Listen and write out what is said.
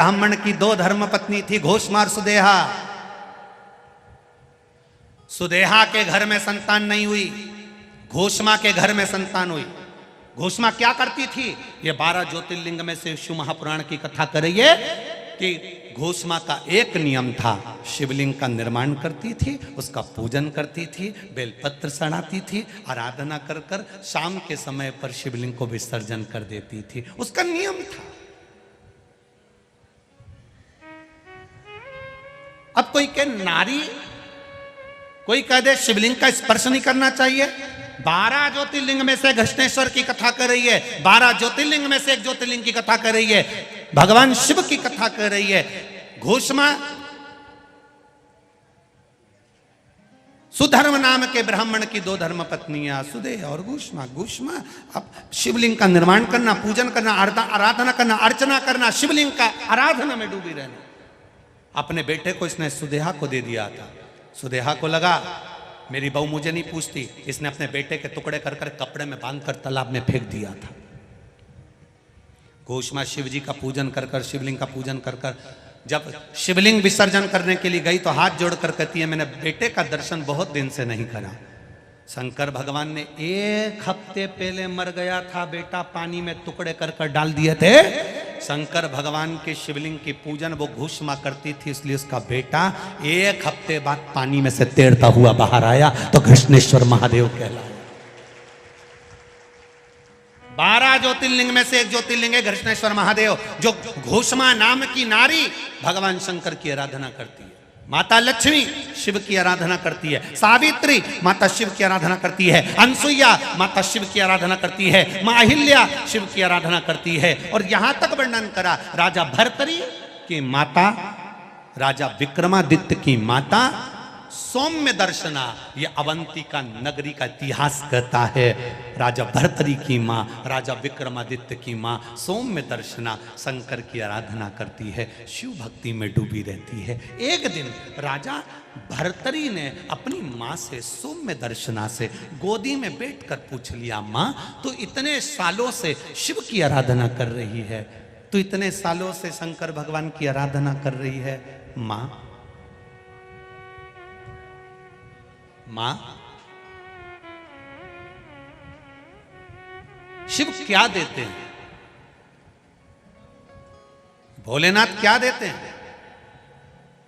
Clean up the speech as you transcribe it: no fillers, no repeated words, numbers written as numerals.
ब्राह्मण की दो धर्म पत्नी थी, घोषमा और सुदेहा। सुदेहा के घर में संतान नहीं हुई, घोषमा के घर में संतान हुई। घोषमा क्या करती थी? ये 12 ज्योतिर्लिंग में से शिव महापुराण की कथा कर रही है कि घोषमा का एक नियम था, शिवलिंग का निर्माण करती थी, उसका पूजन करती थी, बेलपत्र चढ़ाती थी, आराधना कर कर शाम के समय पर शिवलिंग को विसर्जन कर देती थी। उसका नियम था। अब कोई कहे नारी, कोई कह दे शिवलिंग का स्पर्श नहीं करना चाहिए। 12 ज्योतिर्लिंग में से घृष्णेश्वर की कथा कर रही है, 12 ज्योतिर्लिंग में से एक ज्योतिर्लिंग की कथा कर रही है, भगवान शिव की कथा कर रही है। घोषमा सुधर्म नाम के ब्राह्मण की दो धर्म पत्नियां, सुदेह और घोषमा। घोषमा अब शिवलिंग का निर्माण करना, पूजन करना, आराधना करना, अर्चना करना, शिवलिंग का आराधना में डूबी रहना। अपने बेटे को इसने सुदेहा को दे दिया था। सुदेहा को लगा मेरी बहू मुझे नहीं पूछती, इसने अपने बेटे के टुकड़े कर कर कपड़े में बांधकर तालाब में फेंक दिया था। घोषमा शिव जी का पूजन कर कर, शिवलिंग का पूजन कर कर जब शिवलिंग विसर्जन करने के लिए गई तो हाथ जोड़कर कहती है मैंने बेटे का दर्शन बहुत दिन से नहीं करा। शंकर भगवान ने 1 हफ्ते पहले मर गया था बेटा, पानी में टुकड़े कर कर डाल दिए थे। शंकर भगवान के शिवलिंग की पूजन वो घोषमा करती थी, इसलिए उसका बेटा 1 हफ्ते बाद पानी में से तैरता हुआ बाहर आया तो घृष्णेश्वर महादेव कहलाया। 12 ज्योतिर्लिंग में से एक ज्योतिर्लिंग है घृष्णेश्वर महादेव, जो घोषमा नाम की नारी भगवान शंकर की आराधना करती है। माता लक्ष्मी शिव की आराधना करती है, सावित्री माता शिव की आराधना करती है, अनसुईया माता शिव की आराधना करती है, मां अहिल्या शिव की आराधना करती है। और यहां तक वर्णन करा राजा भर्तरी की माता, राजा विक्रमादित्य की माता सौम्य दर्शना, ये अवंतिका नगरी का इतिहास कहता है। राजा भर्तरी की मां, राजा विक्रमादित्य की मां सौम्य दर्शना शंकर की आराधना करती है, शिव भक्ति में डूबी रहती है। एक दिन राजा भर्तरी ने अपनी मां से, सौम्य दर्शना से गोदी में बैठकर पूछ लिया, मां तो इतने सालों से शिव की आराधना कर रही है, तो इतने सालों से शंकर भगवान की आराधना कर रही है, मां मां शिव क्या देते हैं? भोलेनाथ क्या देते हैं?